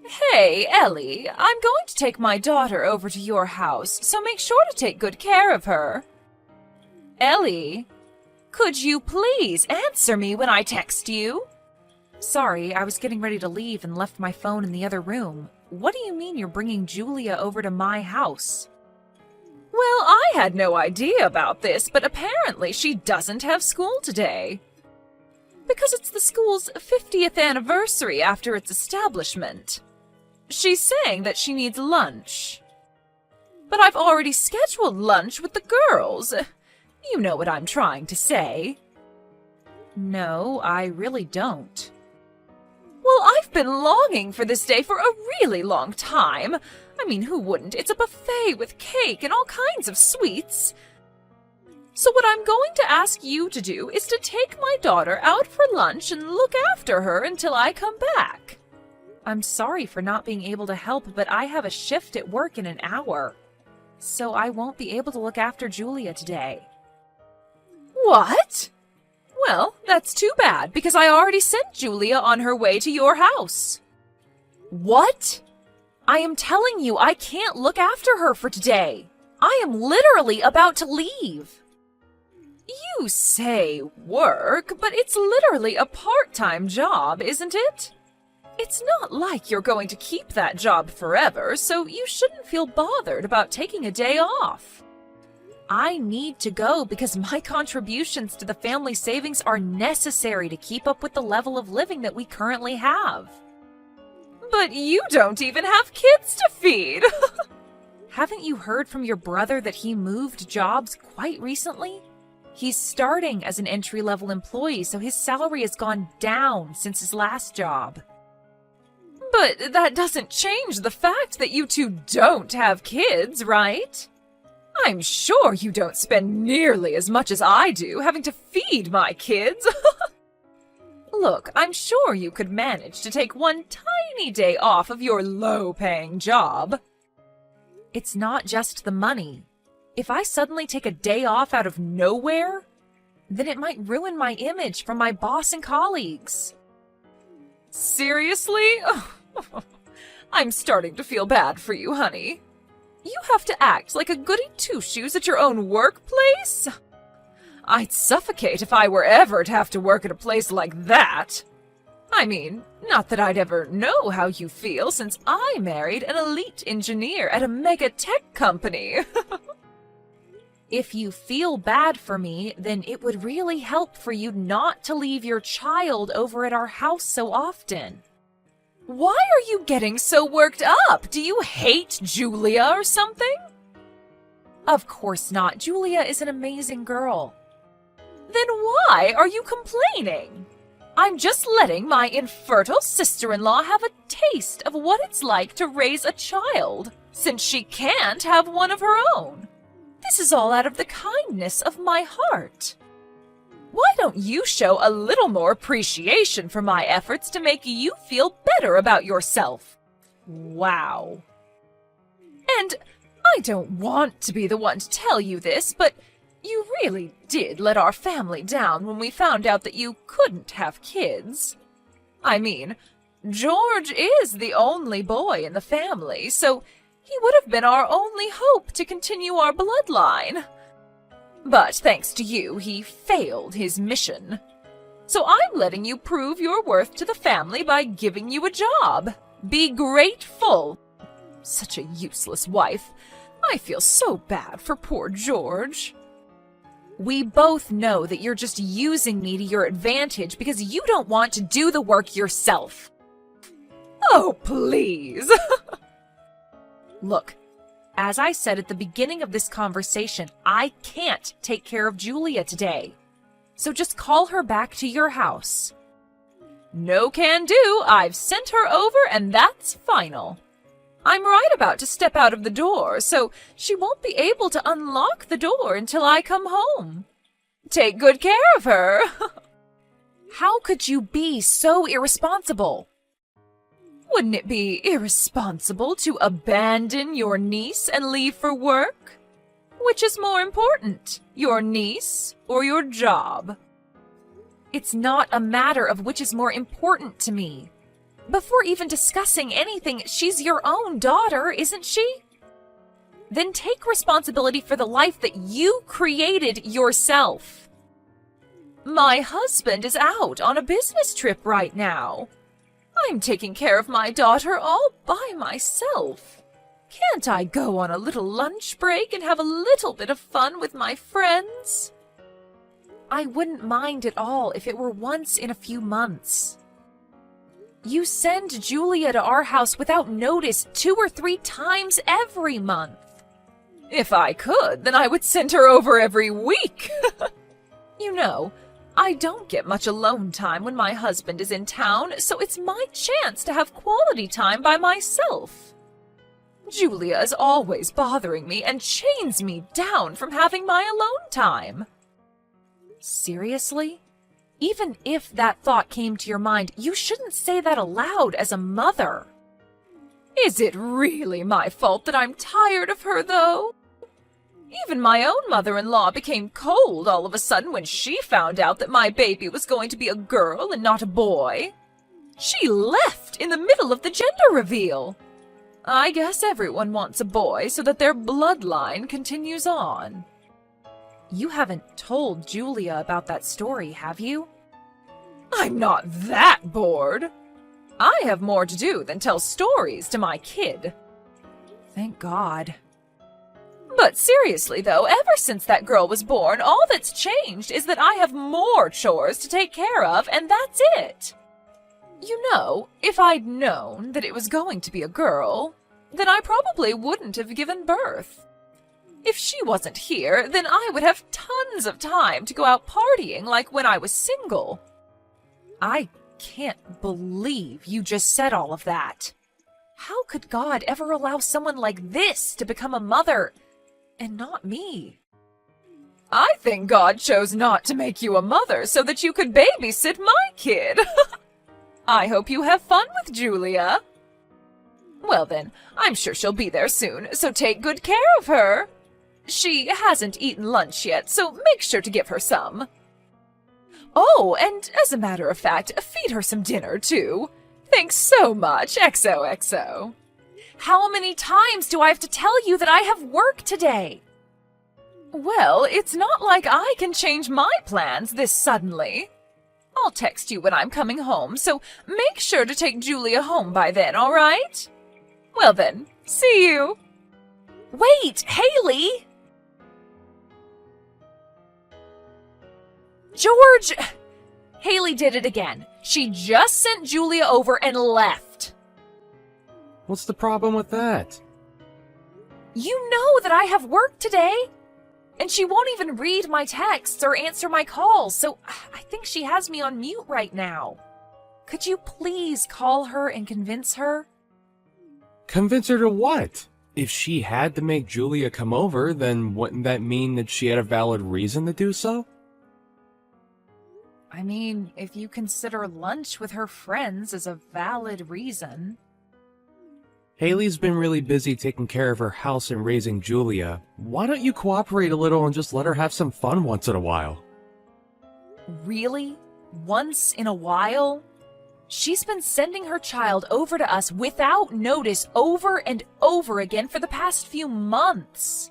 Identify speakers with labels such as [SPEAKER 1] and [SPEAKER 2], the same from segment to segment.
[SPEAKER 1] Hey, Ellie, I'm going to take my daughter over to your house, so make sure to take good care of her. Ellie, could you please answer me when I text you? Sorry, I was getting ready to leave and left my phone in the other room. What do you mean you're bringing Julia over to my house? Well, I had no idea about this, but apparently she doesn't have school today. Because it's the school's 50th anniversary after its establishment. She's saying that she needs lunch. But I've already scheduled lunch with the girls. You know what I'm trying to say. No, I really don't. Well, I've been longing for this day for a really long time. I mean, who wouldn't? It's a buffet with cake and all kinds of sweets. So what I'm going to ask you to do is to take my daughter out for lunch and look after her until I come back. I'm sorry for not being able to help, but I have a shift at work in an hour. So I won't be able to look after Julia today. What? Well, that's too bad, because I already sent Julia on her way to your house. What? I am telling you, I can't look after her for today. I am literally about to leave. You say work, but it's literally a part-time job, isn't it? It's not like you're going to keep that job forever, so you shouldn't feel bothered about taking a day off. I need to go because my contributions to the family savings are necessary to keep up with the level of living that we currently have. But you don't even have kids to feed! Haven't you heard from your brother that he moved jobs quite recently? He's starting as an entry-level employee, so his salary has gone down since his last job. But that doesn't change the fact that you two don't have kids, right? I'm sure you don't spend nearly as much as I do having to feed my kids. Look, I'm sure you could manage to take one tiny day off of your low-paying job. It's not just the money. If I suddenly take a day off out of nowhere, then it might ruin my image from my boss and colleagues. Seriously? I'm starting to feel bad for you, honey. You have to act like a goody two-shoes at your own workplace? I'd suffocate if I were ever to have to work at a place like that. I mean, not that I'd ever know how you feel since I married an elite engineer at a mega tech company. If you feel bad for me, then it would really help for you not to leave your child over at our house so often. Why are you getting so worked up? Do you hate Julia or something? Of course not. Julia is an amazing girl. Then why are you complaining? I'm just letting my infertile sister-in-law have a taste of what it's like to raise a child, since she can't have one of her own. This is all out of the kindness of my heart. Why don't you show a little more appreciation for my efforts to make you feel better about yourself? Wow. And I don't want to be the one to tell you this, but you really did let our family down when we found out that you couldn't have kids. I mean, George is the only boy in the family, so he would have been our only hope to continue our bloodline. But thanks to you, he failed his mission. So I'm letting you prove your worth to the family by giving you a job. Be grateful. Such a useless wife. I feel so bad for poor George. We both know that you're just using me to your advantage because you don't want to do the work yourself. Oh, please. Look, as I said at the beginning of this conversation, I can't take care of Julia today. So just call her back to your house. No can do. I've sent her over and that's final. I'm right about to step out of the door, so she won't be able to unlock the door until I come home. Take good care of her. How could you be so irresponsible? Wouldn't it be irresponsible to abandon your niece and leave for work? Which is more important, your niece or your job? It's not a matter of which is more important to me. Before even discussing anything, she's your own daughter, isn't she? Then take responsibility for the life that you created yourself. My husband is out on a business trip right now. I'm taking care of my daughter all by myself. Can't I go on a little lunch break and have a little bit of fun with my friends? I wouldn't mind at all if it were once in a few months. You send Julia to our house without notice 2 or 3 times every month. If I could, then I would send her over every week. You know, I don't get much alone time when my husband is in town, so it's my chance to have quality time by myself. Julia is always bothering me and chains me down from having my alone time. Seriously? Even if that thought came to your mind, you shouldn't say that aloud as a mother. Is it really my fault that I'm tired of her, though? Even my own mother-in-law became cold all of a sudden when she found out that my baby was going to be a girl and not a boy. She left in the middle of the gender reveal. I guess everyone wants a boy so that their bloodline continues on. You haven't told Julia about that story, have you? I'm not that bored. I have more to do than tell stories to my kid. Thank God. But seriously, though, ever since that girl was born, all that's changed is that I have more chores to take care of, and that's it. You know, if I'd known that it was going to be a girl, then I probably wouldn't have given birth. If she wasn't here, then I would have tons of time to go out partying like when I was single. I can't believe you just said all of that. How could God ever allow someone like this to become a mother, and not me? I think God chose not to make you a mother so that you could babysit my kid. I hope you have fun with Julia. Well then, I'm sure she'll be there soon, so take good care of her. She hasn't eaten lunch yet, so make sure to give her some. Oh, and as a matter of fact, feed her some dinner, too. Thanks so much, XOXO. How many times do I have to tell you that I have work today? Well, it's not like I can change my plans this suddenly. I'll text you when I'm coming home, so make sure to take Julia home by then, all right? Well then, see you. Wait, Haley! George! Haley did it again. She just sent Julia over and left.
[SPEAKER 2] What's the problem with that?
[SPEAKER 1] You know that I have work today. And she won't even read my texts or answer my calls, so I think she has me on mute right now. Could you please call her and convince her?
[SPEAKER 2] Convince her to what? If she had to make Julia come over, then wouldn't that mean that she had a valid reason to do so?
[SPEAKER 1] I mean, if you consider lunch with her friends as a valid reason.
[SPEAKER 2] Haley's been really busy taking care of her house and raising Julia. Why don't you cooperate a little and just let her have some fun once in a while?
[SPEAKER 1] Really? Once in a while? She's been sending her child over to us without notice over and over again for the past few months.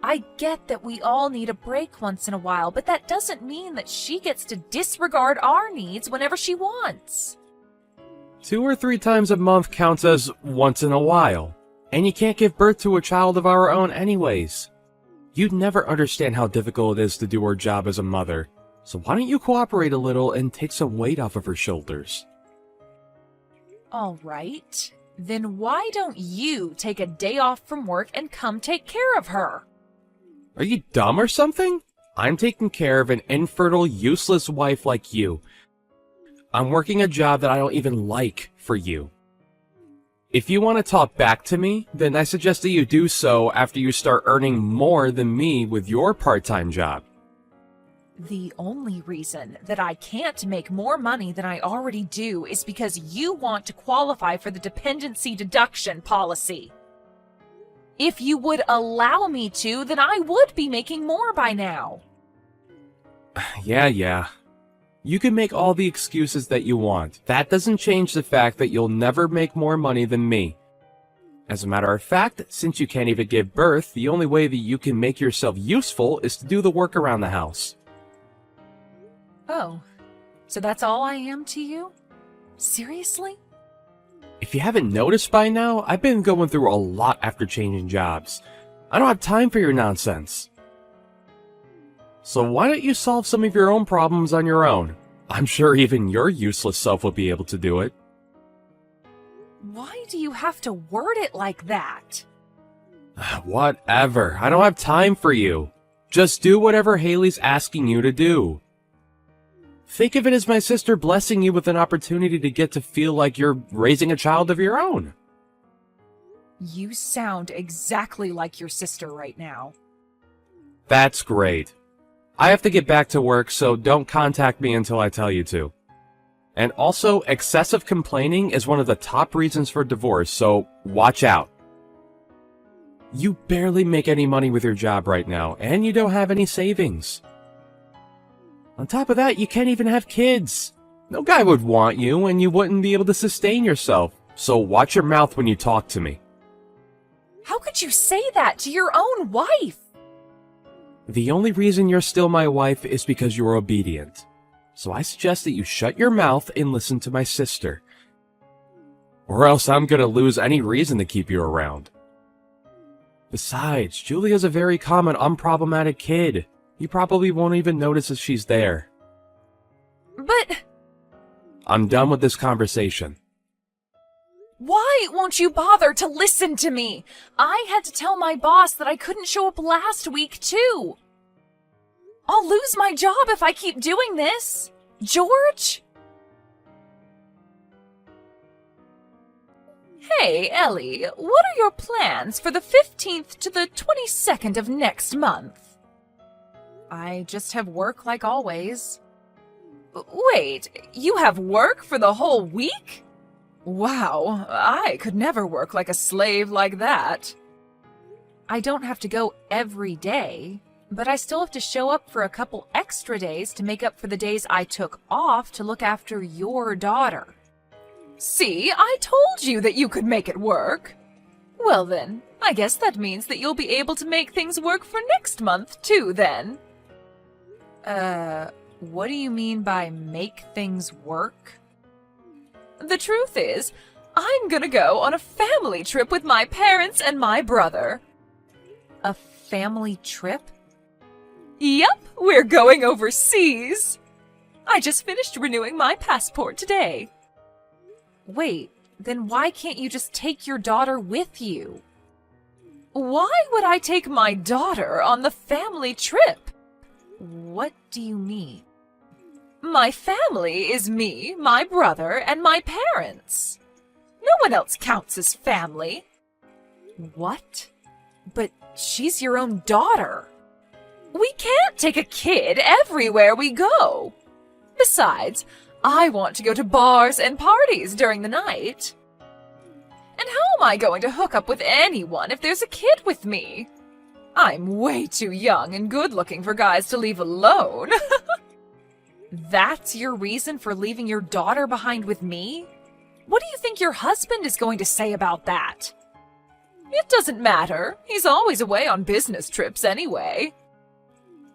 [SPEAKER 1] I get that we all need a break once in a while, but that doesn't mean that she gets to disregard our needs whenever she wants.
[SPEAKER 2] 2 or 3 times a month counts as once in a while. And you can't give birth to a child of our own anyways. You'd never understand how difficult it is to do her job as a mother. So why don't you cooperate a little and take some weight off of her shoulders?
[SPEAKER 1] All right. Then why don't you take a day off from work and come take care of her?
[SPEAKER 2] Are you dumb or something? I'm taking care of an infertile, useless wife like you. I'm working a job that I don't even like for you. If you want to talk back to me, then I suggest that you do so after you start earning more than me with your part-time job.
[SPEAKER 1] The only reason that I can't make more money than I already do is because you want to qualify for the dependency deduction policy. If you would allow me to, then I would be making more by now.
[SPEAKER 2] Yeah. You can make all the excuses that you want. That doesn't change the fact that you'll never make more money than me. As a matter of fact, since you can't even give birth, the only way that you can make yourself useful is to do the work around the house.
[SPEAKER 1] Oh, so that's all I am to you? Seriously?
[SPEAKER 2] If you haven't noticed by now, I've been going through a lot after changing jobs. I don't have time for your nonsense. So why don't you solve some of your own problems on your own? I'm sure even your useless self will be able to do it.
[SPEAKER 1] Why do you have to word it like that?
[SPEAKER 2] Whatever. I don't have time for you. Just do whatever Haley's asking you to do. Think of it as my sister blessing you with an opportunity to get to feel like you're raising a child of your own.
[SPEAKER 1] You sound exactly like your sister right now.
[SPEAKER 2] That's great. I have to get back to work, so don't contact me until I tell you to. And also, excessive complaining is one of the top reasons for divorce, so watch out. You barely make any money with your job right now, and you don't have any savings. On top of that, you can't even have kids. No guy would want you, and you wouldn't be able to sustain yourself, so watch your mouth when you talk to me.
[SPEAKER 1] How could you say that to your own wife?
[SPEAKER 2] The only reason you're still my wife is because you're obedient. So I suggest that you shut your mouth and listen to my sister. Or else I'm gonna lose any reason to keep you around. Besides, Julia's a very calm and unproblematic kid. You probably won't even notice if she's there.
[SPEAKER 1] But...
[SPEAKER 2] I'm done with this conversation.
[SPEAKER 1] Why won't you bother to listen to me? I had to tell my boss that I couldn't show up last week, too. I'll lose my job if I keep doing this. George? Hey, Ellie, what are your plans for the 15th to the 22nd of next month? I just have work like always. Wait, you have work for the whole week? Wow, I could never work like a slave like that. I don't have to go every day, but I still have to show up for a couple extra days to make up for the days I took off to look after your daughter. See, I told you that you could make it work. Well then, I guess that means that you'll be able to make things work for next month too then. What do you mean by make things work? The truth is, I'm gonna go on a family trip with my parents and my brother. A family trip? Yep, we're going overseas. I just finished renewing my passport today. Wait, then why can't you just take your daughter with you? Why would I take my daughter on the family trip? What do you mean? My family is me, my brother, and my parents. No one else counts as family. What? But she's your own daughter. We can't take a kid everywhere we go. Besides, I want to go to bars and parties during the night. And how am I going to hook up with anyone if there's a kid with me? I'm way too young and good-looking for guys to leave alone. That's your reason for leaving your daughter behind with me? What do you think your husband is going to say about that? It doesn't matter. He's always away on business trips anyway.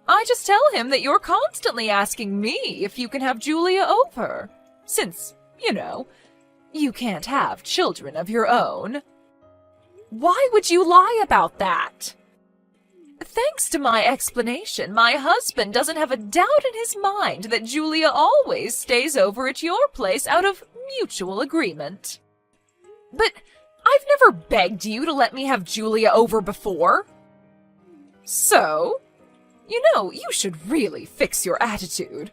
[SPEAKER 1] I just tell him that you're constantly asking me if you can have Julia over, since, you know, you can't have children of your own. Why would you lie about that? Thanks to my explanation, my husband doesn't have a doubt in his mind that Julia always stays over at your place out of mutual agreement. But I've never begged you to let me have Julia over before. So, you know, you should really fix your attitude.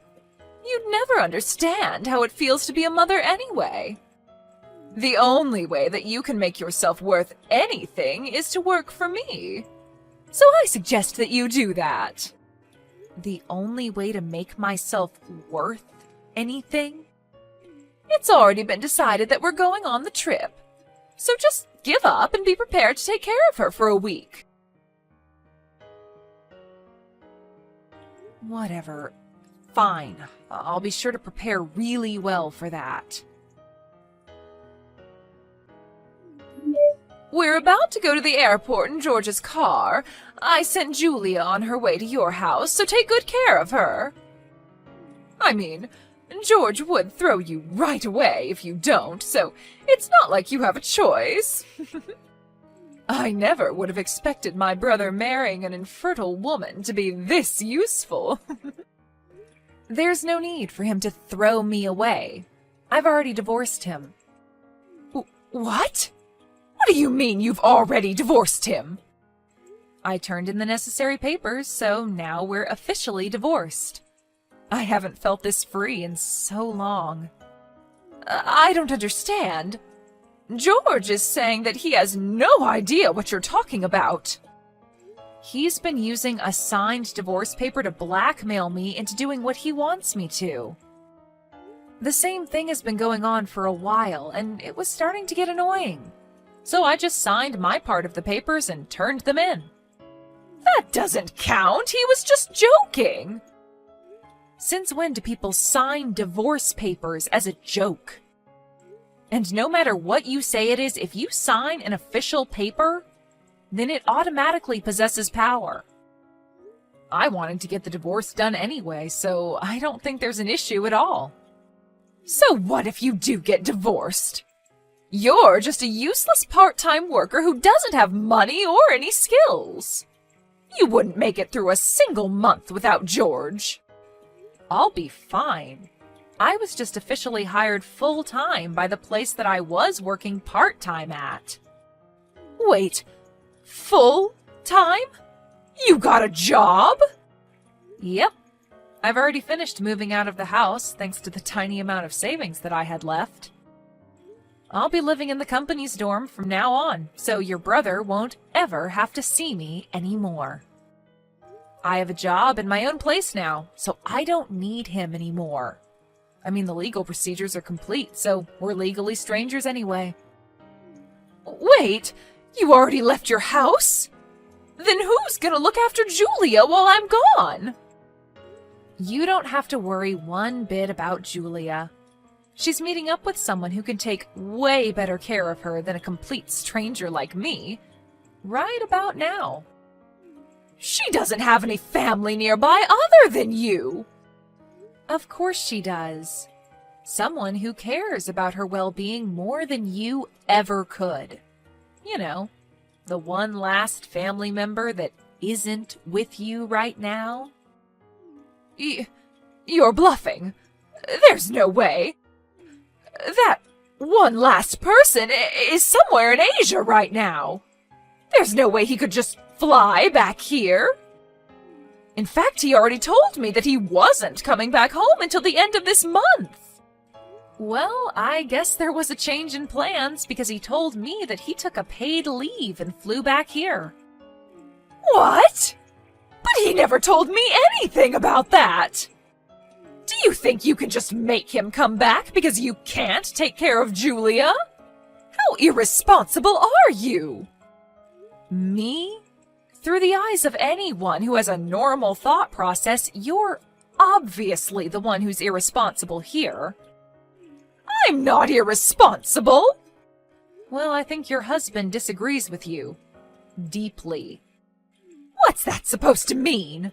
[SPEAKER 1] You'd never understand how it feels to be a mother anyway. The only way that you can make yourself worth anything is to work for me. So I suggest that you do that. The only way to make myself worth anything? It's already been decided that we're going on the trip. So just give up and be prepared to take care of her for a week. Whatever. Fine. I'll be sure to prepare really well for that. We're about to go to the airport in George's car. I sent Julia on her way to your house, so take good care of her. I mean, George would throw you right away if you don't, so it's not like you have a choice. I never would have expected my brother marrying an infertile woman to be this useful. There's no need for him to throw me away. I've already divorced him. What? What do you mean you've already divorced him? I turned in the necessary papers, so now we're officially divorced. I haven't felt this free in so long. I don't understand. George is saying that he has no idea what you're talking about. He's been using a signed divorce paper to blackmail me into doing what he wants me to. The same thing has been going on for a while, and it was starting to get annoying. So I just signed my part of the papers and turned them in. That doesn't count. He was just joking. Since when do people sign divorce papers as a joke? And no matter what you say it is, if you sign an official paper, then it automatically possesses power. I wanted to get the divorce done anyway, so I don't think there's an issue at all. So what if you do get divorced? You're just a useless part-time worker who doesn't have money or any skills. You wouldn't make it through a single month without George. I'll be fine. I was just officially hired full-time by the place that I was working part-time at. Wait, full-time? You got a job? Yep. I've already finished moving out of the house thanks to the tiny amount of savings that I had left. I'll be living in the company's dorm from now on, so your brother won't ever have to see me anymore. I have a job in my own place now, so I don't need him anymore. I mean, the legal procedures are complete, so we're legally strangers anyway. Wait, you already left your house? Then who's gonna look after Julia while I'm gone? You don't have to worry one bit about Julia. She's meeting up with someone who can take way better care of her than a complete stranger like me, right about now. She doesn't have any family nearby other than you. Of course she does. Someone who cares about her well-being more than you ever could. You know, the one last family member that isn't with you right now. You're bluffing. There's no way. That one last person is somewhere in Asia right now. There's no way he could just fly back here. In fact, he already told me that he wasn't coming back home until the end of this month. Well, I guess there was a change in plans because he told me that he took a paid leave and flew back here. What? But he never told me anything about that. Do you think you can just make him come back because you can't take care of Julia? How irresponsible are you? Me? Through the eyes of anyone who has a normal thought process, you're obviously the one who's irresponsible here. I'm not irresponsible! Well, I think your husband disagrees with you. Deeply. What's that supposed to mean?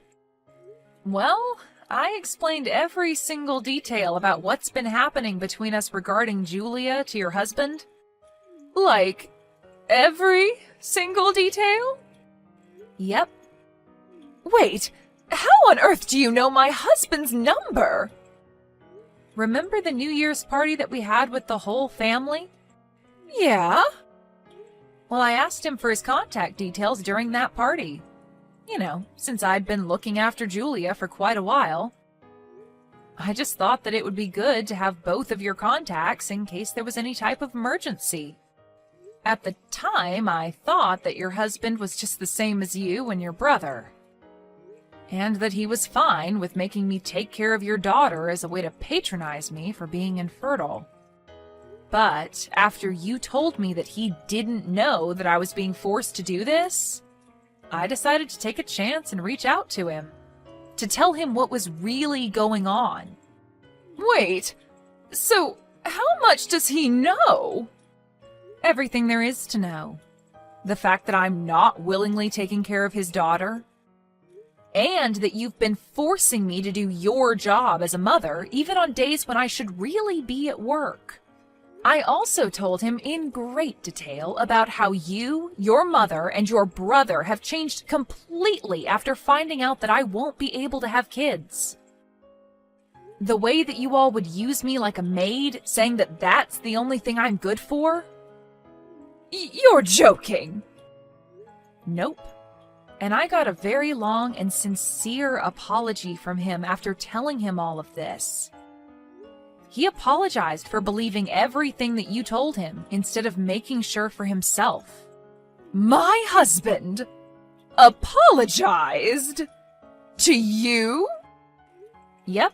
[SPEAKER 1] Well, I explained every single detail about what's been happening between us regarding Julia to your husband. Like, every single detail? Yep. Wait, how on earth do you know my husband's number? Remember the New Year's party that we had with the whole family? Yeah. Well, I asked him for his contact details during that party. You know, since I'd been looking after Julia for quite a while. I just thought that it would be good to have both of your contacts in case there was any type of emergency. At the time, I thought that your husband was just the same as you and your brother. And that he was fine with making me take care of your daughter as a way to patronize me for being infertile. But after you told me that he didn't know that I was being forced to do this, I decided to take a chance and reach out to him. to tell him what was really going on.
[SPEAKER 3] Wait, so how much does he know?
[SPEAKER 1] Everything there is to know. The fact that I'm not willingly taking care of his daughter, and that you've been forcing me to do your job as a mother, even on days when I should really be at work. I also told him in great detail about how you, your mother, and your brother have changed completely after finding out that I won't be able to have kids. The way that you all would use me like a maid, saying that that's the only thing I'm good for?
[SPEAKER 3] You're joking.
[SPEAKER 1] Nope. And I got a very long and sincere apology from him after telling him all of this. He apologized for believing everything that you told him instead of making sure for himself.
[SPEAKER 3] My husband apologized to you?
[SPEAKER 1] Yep.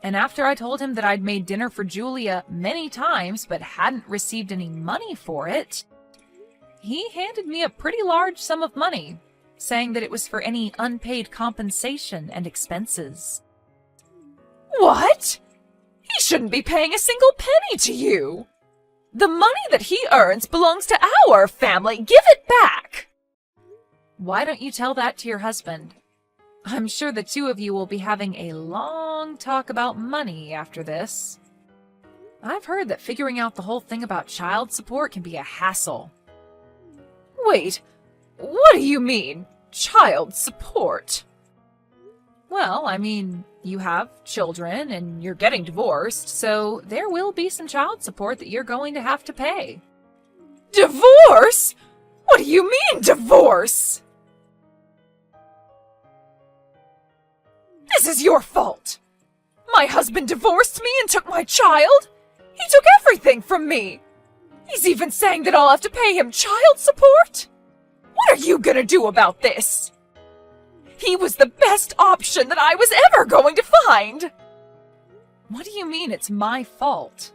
[SPEAKER 1] And after I told him that I'd made dinner for Julia many times but hadn't received any money for it, he handed me a pretty large sum of money, saying that it was for any unpaid compensation and expenses.
[SPEAKER 3] What? He shouldn't be paying a single penny to you. The money that he earns belongs to our family. Give it back.
[SPEAKER 1] Why don't you tell that to your husband? I'm sure the two of you will be having a long talk about money after this. I've heard that figuring out the whole thing about child support can be a hassle.
[SPEAKER 3] Wait, what do you mean, child support?
[SPEAKER 1] Well, I mean, you have children and you're getting divorced, so there will be some child support that you're going to have to pay.
[SPEAKER 3] Divorce? What do you mean, divorce? This is your fault. My husband divorced me and took my child. He took everything from me. He's even saying that I'll have to pay him child support. What are you gonna do about this? He was the best option that I was ever going to find.
[SPEAKER 1] What do you mean it's my fault?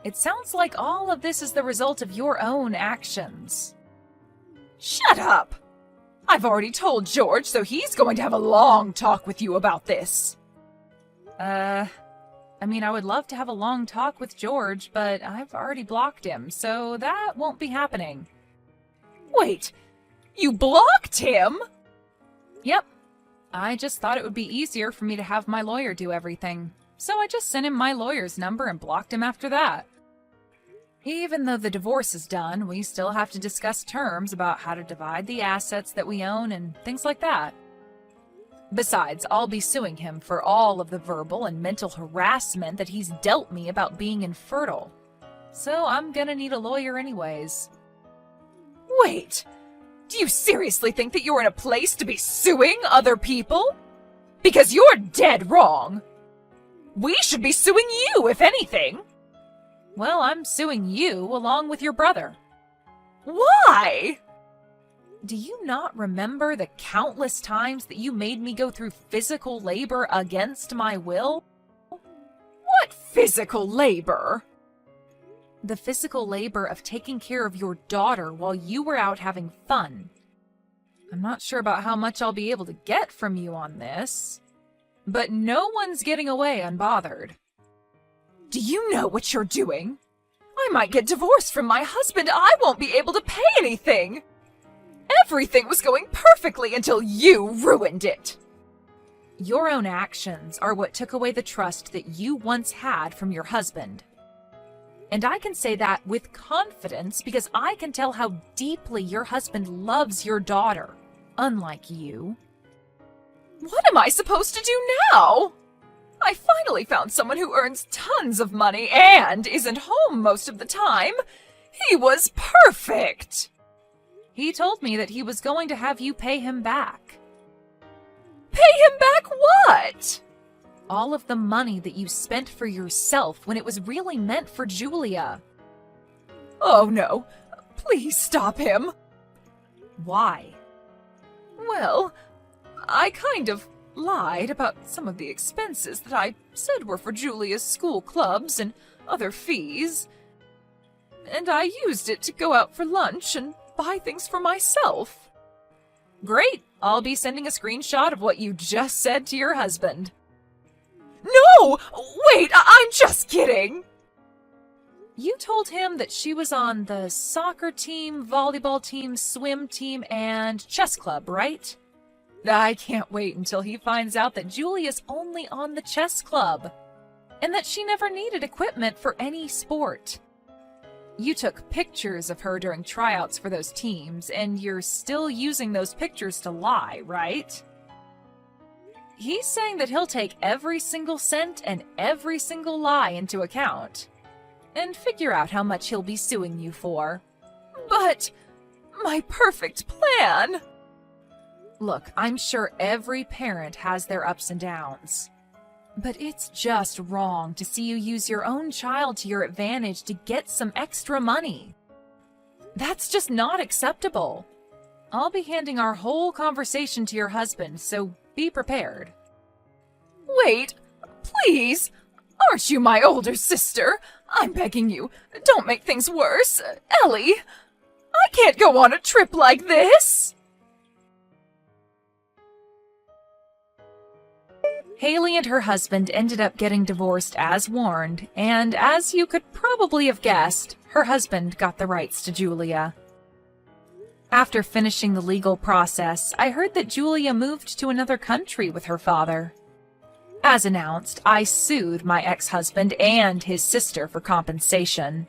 [SPEAKER 1] It sounds like all of this is the result of your own actions.
[SPEAKER 3] Shut up. I've already told George, so he's going to have a long talk with you about this.
[SPEAKER 1] I mean, I would love to have a long talk with George, but I've already blocked him, so that won't be happening.
[SPEAKER 3] Wait, you blocked him?
[SPEAKER 1] Yep. I just thought it would be easier for me to have my lawyer do everything, so I just sent him my lawyer's number and blocked him after that. Even though the divorce is done, we still have to discuss terms about how to divide the assets that we own and things like that. Besides, I'll be suing him for all of the verbal and mental harassment that he's dealt me about being infertile. So I'm gonna need a lawyer anyways.
[SPEAKER 3] Wait, do you seriously think that you're in a place to be suing other people? Because you're dead wrong. We should be suing you, if anything.
[SPEAKER 1] Well, I'm suing you along with your brother.
[SPEAKER 3] Why?
[SPEAKER 1] Do you not remember the countless times that you made me go through physical labor against my will?
[SPEAKER 3] What physical labor?
[SPEAKER 1] The physical labor of taking care of your daughter while you were out having fun. I'm not sure about how much I'll be able to get from you on this, but no one's getting away unbothered.
[SPEAKER 3] Do you know what you're doing? I might get divorced from my husband. I won't be able to pay anything. Everything was going perfectly until you ruined it.
[SPEAKER 1] Your own actions are what took away the trust that you once had from your husband. And I can say that with confidence because I can tell how deeply your husband loves your daughter, unlike you.
[SPEAKER 3] What am I supposed to do now? I finally found someone who earns tons of money and isn't home most of the time. He was perfect.
[SPEAKER 1] He told me that he was going to have you pay him back.
[SPEAKER 3] Pay him back what?
[SPEAKER 1] All of the money that you spent for yourself when it was really meant for Julia.
[SPEAKER 3] Oh no, please stop him.
[SPEAKER 1] Why?
[SPEAKER 3] Well, I kind of lied about some of the expenses that I said were for Julia's school clubs and other fees. And I used it to go out for lunch and buy things for myself.
[SPEAKER 1] Great. I'll be sending a screenshot of what you just said to your husband.
[SPEAKER 3] No! Wait, I'm just kidding!
[SPEAKER 1] You told him that she was on the soccer team, volleyball team, swim team, and chess club, right? I can't wait until he finds out that Julia's only on the chess club, and that she never needed equipment for any sport. You took pictures of her during tryouts for those teams, and you're still using those pictures to lie, right? He's saying that he'll take every single cent and every single lie into account, and figure out how much he'll be suing you for.
[SPEAKER 3] But my perfect plan!
[SPEAKER 1] Look, I'm sure every parent has their ups and downs. But it's just wrong to see you use your own child to your advantage to get some extra money. That's just not acceptable. I'll be handing our whole conversation to your husband, so be prepared.
[SPEAKER 3] Wait, please! Aren't you my older sister? I'm begging you, don't make things worse. Ellie, I can't go on a trip like this!
[SPEAKER 1] Haley and her husband ended up getting divorced as warned, and as you could probably have guessed, her husband got the rights to Julia. After finishing the legal process, I heard that Julia moved to another country with her father. As announced, I sued my ex-husband and his sister for compensation.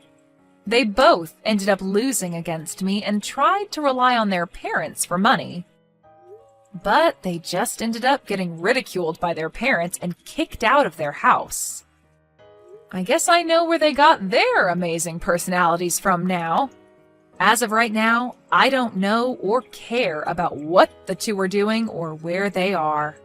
[SPEAKER 1] They both ended up losing against me and tried to rely on their parents for money. But they just ended up getting ridiculed by their parents and kicked out of their house. I guess I know where they got their amazing personalities from now. As of right now, I don't know or care about what the two are doing or where they are.